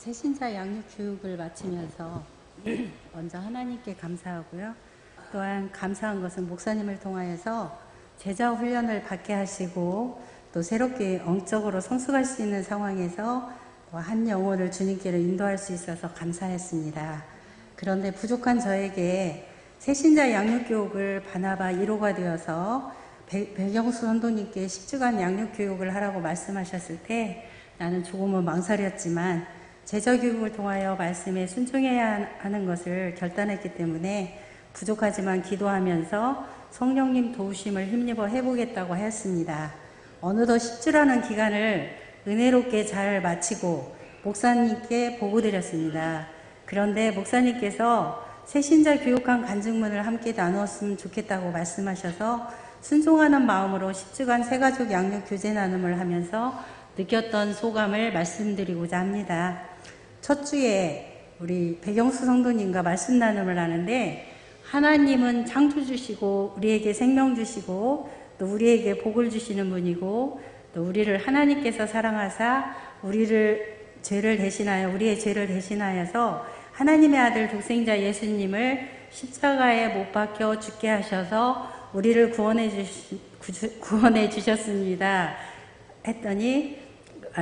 새신자 양육 교육을 마치면서 먼저 하나님께 감사하고요. 또한 감사한 것은 목사님을 통하여서 제자 훈련을 받게 하시고 또 새롭게 영적으로 성숙할 수 있는 상황에서 또 한 영혼을 주님께로 인도할 수 있어서 감사했습니다. 그런데 부족한 저에게 새신자 양육 교육을 바나바 1호가 되어서 백영수 선도님께 10주간 양육 교육을 하라고 말씀하셨을 때 나는 조금은 망설였지만 제자 교육을 통하여 말씀에 순종해야 하는 것을 결단했기 때문에 부족하지만 기도하면서 성령님 도우심을 힘입어 해보겠다고 하였습니다. 어느덧 10주라는 기간을 은혜롭게 잘 마치고 목사님께 보고드렸습니다. 그런데 목사님께서 새신자 교육한 간증문을 함께 나누었으면 좋겠다고 말씀하셔서 순종하는 마음으로 10주간 새가족 양육 교제 나눔을 하면서 느꼈던 소감을 말씀드리고자 합니다. 첫 주에 우리 백영수 성도님과 말씀 나눔을 하는데 하나님은 창조주시고 우리에게 생명 주시고 또 우리에게 복을 주시는 분이고 또 우리를 하나님께서 사랑하사 우리의 죄를 대신하여서 하나님의 아들 독생자 예수님을 십자가에 못 박혀 죽게 하셔서 우리를 구원해 주셨습니다. 했더니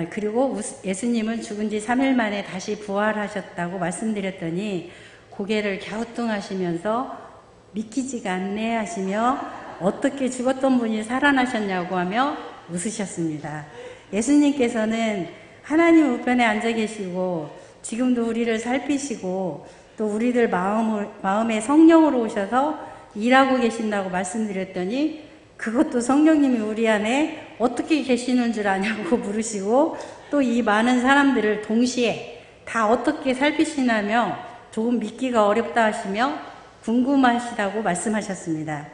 그리고 예수님은 죽은 지 3일 만에 다시 부활하셨다고 말씀드렸더니 고개를 갸우뚱하시면서 믿기지가 않네 하시며 어떻게 죽었던 분이 살아나셨냐고 하며 웃으셨습니다. 예수님께서는 하나님 우편에 앉아 계시고 지금도 우리를 살피시고 또 우리들 마음에 성령으로 오셔서 일하고 계신다고 말씀드렸더니 그것도 성령님이 우리 안에 어떻게 계시는 줄 아냐고 물으시고 또 이 많은 사람들을 동시에 다 어떻게 살피시냐며 조금 믿기가 어렵다 하시며 궁금하시다고 말씀하셨습니다.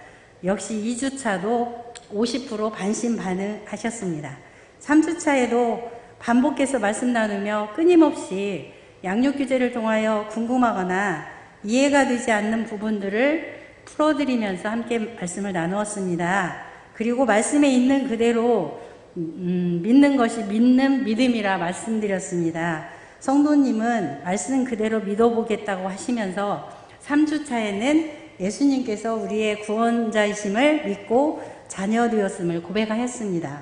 역시 2주차도 50% 반신반의하셨습니다. 3주차에도 반복해서 말씀 나누며 끊임없이 양육규제를 통하여 궁금하거나 이해가 되지 않는 부분들을 풀어드리면서 함께 말씀을 나누었습니다. 그리고 말씀에 있는 그대로 믿는 것이 믿음이라 말씀드렸습니다. 성도님은 말씀 그대로 믿어보겠다고 하시면서 3주차에는 예수님께서 우리의 구원자이심을 믿고 자녀 되었음을 고백하였습니다.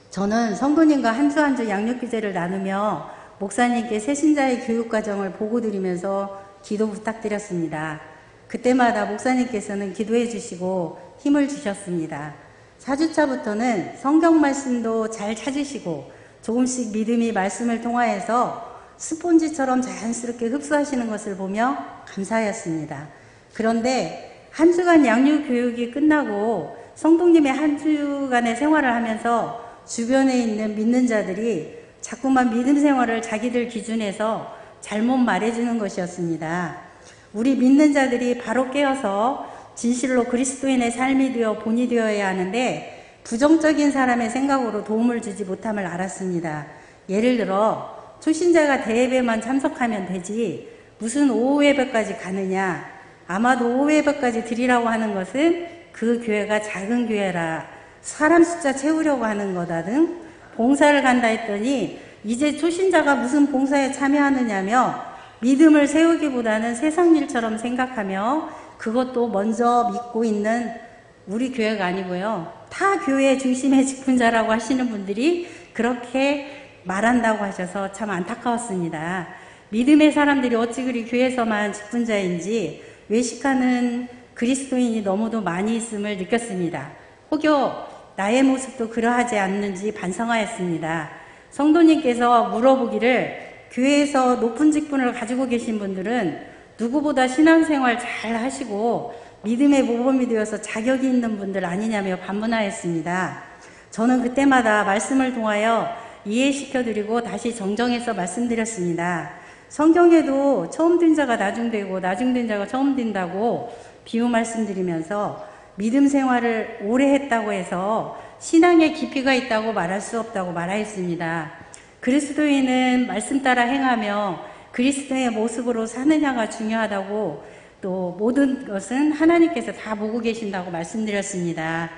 저는 성도님과 한 주 한 주 양육규제를 나누며 목사님께 새신자의 교육과정을 보고드리면서 기도 부탁드렸습니다. 그때마다 목사님께서는 기도해 주시고 힘을 주셨습니다. 4주차부터는 성경 말씀도 잘 찾으시고 조금씩 믿음이 말씀을 통하여서 스폰지처럼 자연스럽게 흡수하시는 것을 보며 감사하였습니다. 그런데 한 주간 양육 교육이 끝나고 성도님의 한 주간의 생활을 하면서 주변에 있는 믿는 자들이 자꾸만 믿음 생활을 자기들 기준에서 잘못 말해주는 것이었습니다. 우리 믿는 자들이 바로 깨어서 진실로 그리스도인의 삶이 되어 본이 되어야 하는데 부정적인 사람의 생각으로 도움을 주지 못함을 알았습니다. 예를 들어 초신자가 대예배만 참석하면 되지 무슨 오후 예배까지 가느냐, 아마도 오후 예배까지 드리라고 하는 것은 그 교회가 작은 교회라 사람 숫자 채우려고 하는 거다 등 봉사를 간다 했더니 이제 초신자가 무슨 봉사에 참여하느냐며 믿음을 세우기보다는 세상 일처럼 생각하며 그것도 먼저 믿고 있는 우리 교회가 아니고요. 타 교회 중심의 직분자라고 하시는 분들이 그렇게 말한다고 하셔서 참 안타까웠습니다. 믿음의 사람들이 어찌 그리 교회에서만 직분자인지 외식하는 그리스도인이 너무도 많이 있음을 느꼈습니다. 혹여 나의 모습도 그러하지 않는지 반성하였습니다. 성도님께서 물어보기를 교회에서 높은 직분을 가지고 계신 분들은 누구보다 신앙생활 잘 하시고 믿음의 모범이 되어서 자격이 있는 분들 아니냐며 반문하였습니다. 저는 그때마다 말씀을 통하여 이해시켜드리고 다시 정정해서 말씀드렸습니다. 성경에도 처음 된 자가 나중되고 나중된 자가 처음 된다고 비유 말씀드리면서 믿음 생활을 오래 했다고 해서 신앙에 깊이가 있다고 말할 수 없다고 말하였습니다. 그리스도인은 말씀 따라 행하며 그리스도의 모습으로 사느냐가 중요하다고 또 모든 것은 하나님께서 다 보고 계신다고 말씀드렸습니다.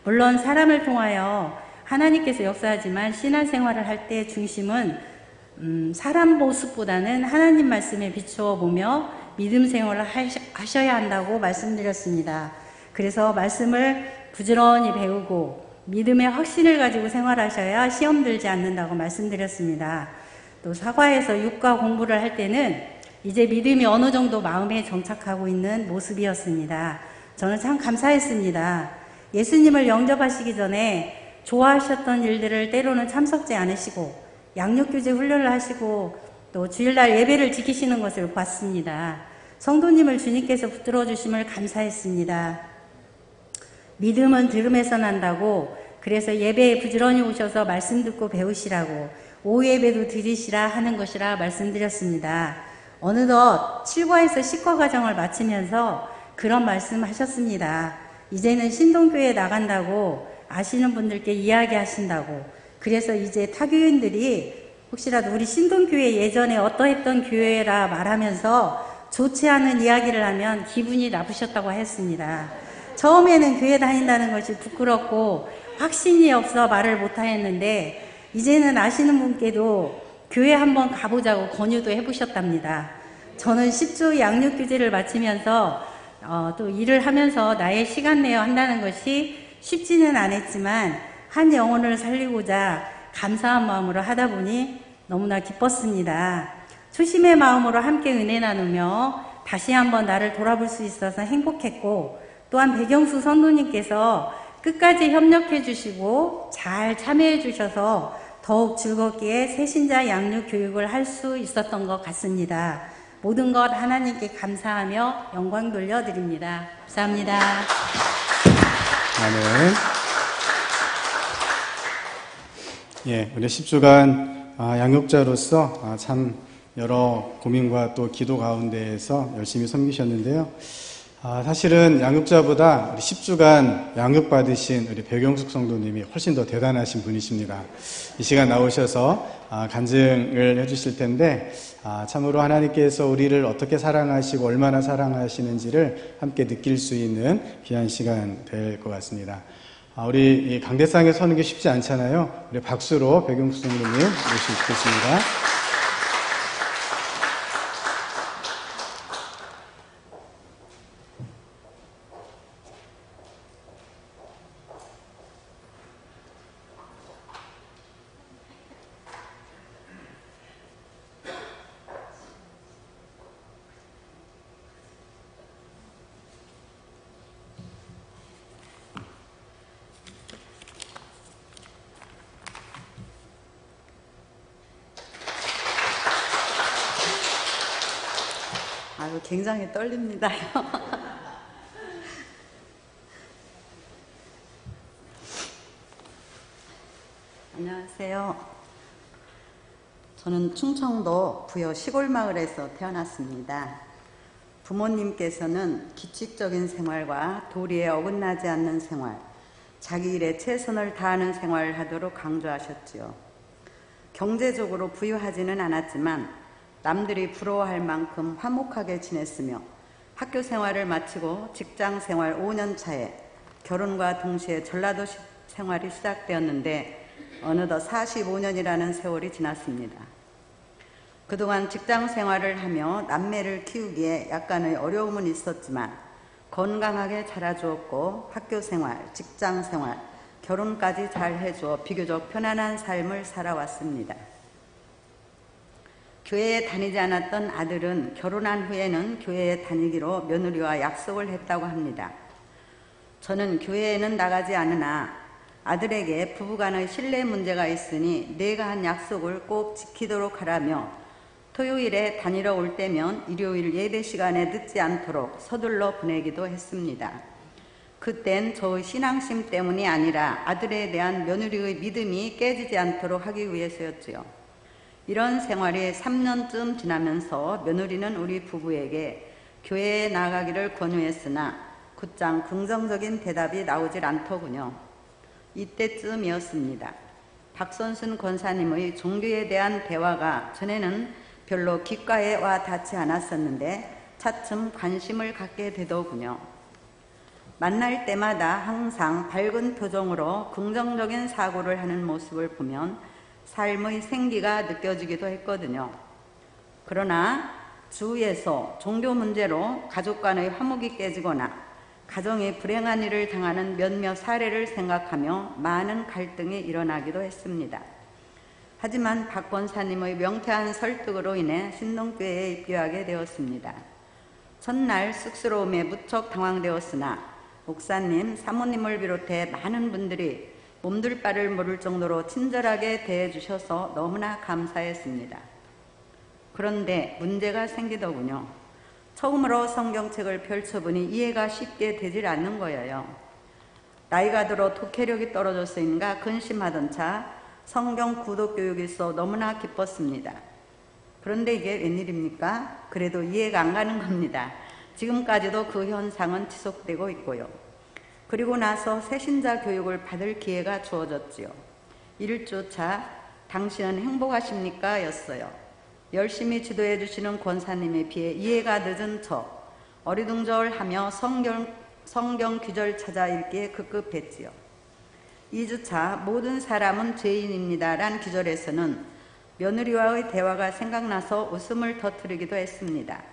물론 사람을 통하여 하나님께서 역사하지만 신앙생활을 할 때 중심은 사람 모습보다는 하나님 말씀에 비추어 보며 믿음 생활을 하셔야 한다고 말씀드렸습니다. 그래서 말씀을 부지런히 배우고 믿음의 확신을 가지고 생활하셔야 시험 들지 않는다고 말씀드렸습니다. 또 사과에서 육과 공부를 할 때는 이제 믿음이 어느 정도 마음에 정착하고 있는 모습이었습니다. 저는 참 감사했습니다. 예수님을 영접하시기 전에 좋아하셨던 일들을 때로는 참석지 않으시고 양육교제 훈련을 하시고 또 주일날 예배를 지키시는 것을 봤습니다. 성도님을 주님께서 붙들어 주심을 감사했습니다. 믿음은 들음에서 난다고, 그래서 예배에 부지런히 오셔서 말씀 듣고 배우시라고, 오후 예배도 드리시라 하는 것이라 말씀드렸습니다. 어느덧 7과에서 10과 과정을 마치면서 그런 말씀 하셨습니다. 이제는 신동교회에 나간다고 아시는 분들께 이야기하신다고. 그래서 이제 타교인들이 혹시라도 우리 신동교회 예전에 어떠했던 교회라 말하면서 좋지 않은 이야기를 하면 기분이 나쁘셨다고 했습니다. 처음에는 교회 다닌다는 것이 부끄럽고 확신이 없어 말을 못하였는데 이제는 아시는 분께도 교회 한번 가보자고 권유도 해보셨답니다. 저는 10주 양육교제를 마치면서 또 일을 하면서 나의 시간 내어 한다는 것이 쉽지는 않았지만 한 영혼을 살리고자 감사한 마음으로 하다 보니 너무나 기뻤습니다. 초심의 마음으로 함께 은혜 나누며 다시 한번 나를 돌아볼 수 있어서 행복했고, 또한 백영수 선도님께서 끝까지 협력해 주시고 잘 참여해 주셔서 더욱 즐겁게 새신자 양육 교육을 할 수 있었던 것 같습니다. 모든 것 하나님께 감사하며 영광 돌려드립니다. 감사합니다. 아멘. 예, 우리 10주간 양육자로서 참 여러 고민과 또 기도 가운데에서 열심히 섬기셨는데요. 사실은 양육자보다 우리 10주간 양육받으신 우리 백영숙 성도님이 훨씬 더 대단하신 분이십니다. 이 시간 나오셔서 간증을 해주실 텐데 참으로 하나님께서 우리를 어떻게 사랑하시고 얼마나 사랑하시는지를 함께 느낄 수 있는 귀한 시간 될 것 같습니다. 우리 이 강대상에 서는 게 쉽지 않잖아요. 우리 박수로 백영숙 성도님 모시겠습니다. 굉장히 떨립니다요. 안녕하세요. 저는 충청도 부여 시골마을에서 태어났습니다. 부모님께서는 규칙적인 생활과 도리에 어긋나지 않는 생활, 자기 일에 최선을 다하는 생활을 하도록 강조하셨지요. 경제적으로 부유하지는 않았지만 남들이 부러워할 만큼 화목하게 지냈으며 학교 생활을 마치고 직장 생활 5년 차에 결혼과 동시에 전라도 생활이 시작되었는데 어느덧 45년이라는 세월이 지났습니다. 그동안 직장 생활을 하며 남매를 키우기에 약간의 어려움은 있었지만 건강하게 자라주었고 학교 생활, 직장 생활, 결혼까지 잘 해주어 비교적 편안한 삶을 살아왔습니다. 교회에 다니지 않았던 아들은 결혼한 후에는 교회에 다니기로 며느리와 약속을 했다고 합니다. 저는 교회에는 나가지 않으나 아들에게 부부간의 신뢰 문제가 있으니 내가 한 약속을 꼭 지키도록 하라며 토요일에 다니러 올 때면 일요일 예배 시간에 늦지 않도록 서둘러 보내기도 했습니다. 그땐 저의 신앙심 때문이 아니라 아들에 대한 며느리의 믿음이 깨지지 않도록 하기 위해서였지요. 이런 생활이 3년쯤 지나면서 며느리는 우리 부부에게 교회에 나가기를 권유했으나 곧장 긍정적인 대답이 나오질 않더군요. 이때쯤이었습니다. 박선순 권사님의 종교에 대한 대화가 전에는 별로 귓가에 와 닿지 않았었는데 차츰 관심을 갖게 되더군요. 만날 때마다 항상 밝은 표정으로 긍정적인 사고를 하는 모습을 보면 삶의 생기가 느껴지기도 했거든요. 그러나 주위에서 종교 문제로 가족 간의 화목이 깨지거나 가정이 불행한 일을 당하는 몇몇 사례를 생각하며 많은 갈등이 일어나기도 했습니다. 하지만 박 권사님의 명쾌한 설득으로 인해 신동교회에 입교하게 되었습니다. 첫날 쑥스러움에 무척 당황되었으나 목사님, 사모님을 비롯해 많은 분들이 몸둘 바를 모를 정도로 친절하게 대해주셔서 너무나 감사했습니다. 그런데 문제가 생기더군요. 처음으로 성경책을 펼쳐보니 이해가 쉽게 되질 않는 거예요. 나이가 들어 독해력이 떨어졌으니까 근심하던 차 성경 구독 교육이 있어 너무나 기뻤습니다. 그런데 이게 웬일입니까? 그래도 이해가 안 가는 겁니다. 지금까지도 그 현상은 지속되고 있고요. 그리고 나서 새신자 교육을 받을 기회가 주어졌지요. 1주차 당신은 행복하십니까? 였어요. 열심히 지도해 주시는 권사님에 비해 이해가 늦은 척 어리둥절하며 성경 귀절 찾아 읽기에 급급했지요. 2주차 모든 사람은 죄인입니다 란 귀절에서는 며느리와의 대화가 생각나서 웃음을 터뜨리기도 했습니다.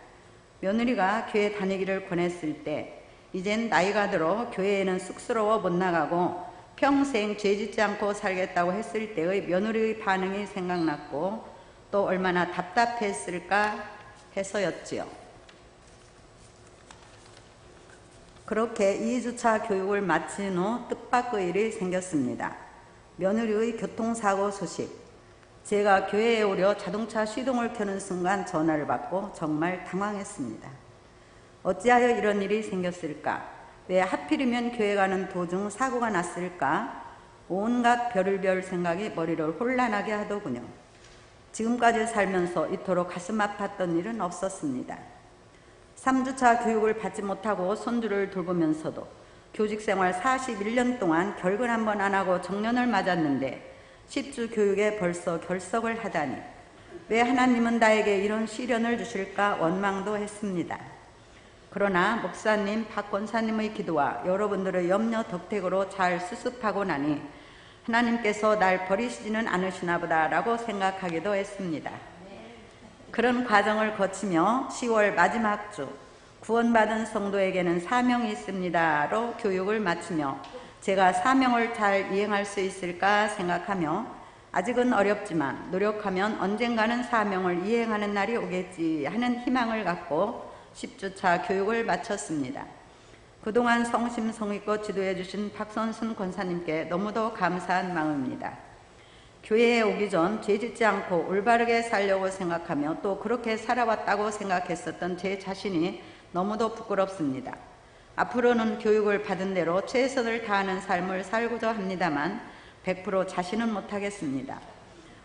며느리가 교회 다니기를 권했을 때 이젠 나이가 들어 교회에는 쑥스러워 못 나가고 평생 죄짓지 않고 살겠다고 했을 때의 며느리의 반응이 생각났고 또 얼마나 답답했을까 해서였지요. 그렇게 2주차 교육을 마친 후 뜻밖의 일이 생겼습니다. 며느리의 교통사고 소식. 제가 교회에 오려 자동차 시동을 켜는 순간 전화를 받고 정말 당황했습니다. 어찌하여 이런 일이 생겼을까? 왜 하필이면 교회 가는 도중 사고가 났을까? 온갖 별의별 생각이 머리를 혼란하게 하더군요. 지금까지 살면서 이토록 가슴 아팠던 일은 없었습니다. 3주차 교육을 받지 못하고 손주를 돌보면서도 교직생활 41년 동안 결근 한 번 안 하고 정년을 맞았는데 10주 교육에 벌써 결석을 하다니 왜 하나님은 나에게 이런 시련을 주실까 원망도 했습니다. 그러나 목사님, 박 권사님의 기도와 여러분들의 염려 덕택으로 잘 수습하고 나니 하나님께서 날 버리시지는 않으시나 보다라고 생각하기도 했습니다. 그런 과정을 거치며 10월 마지막 주 구원받은 성도에게는 사명이 있습니다로 교육을 마치며 제가 사명을 잘 이행할 수 있을까 생각하며 아직은 어렵지만 노력하면 언젠가는 사명을 이행하는 날이 오겠지 하는 희망을 갖고 10주차 교육을 마쳤습니다. 그동안 성심성의껏 지도해 주신 박선순 권사님께 너무도 감사한 마음입니다. 교회에 오기 전 죄짓지 않고 올바르게 살려고 생각하며 또 그렇게 살아왔다고 생각했었던 제 자신이 너무도 부끄럽습니다. 앞으로는 교육을 받은 대로 최선을 다하는 삶을 살고자 합니다만 100% 자신은 못하겠습니다.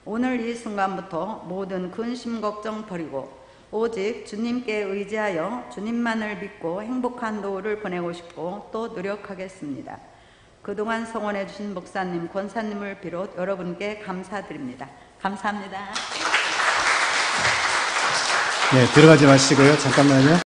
오늘 이 순간부터 모든 근심 걱정 버리고 오직 주님께 의지하여 주님만을 믿고 행복한 노후를 보내고 싶고 또 노력하겠습니다. 그동안 성원해 주신 목사님, 권사님을 비롯 여러분께 감사드립니다. 감사합니다. 네, 들어가지 마시고요. 잠깐만요.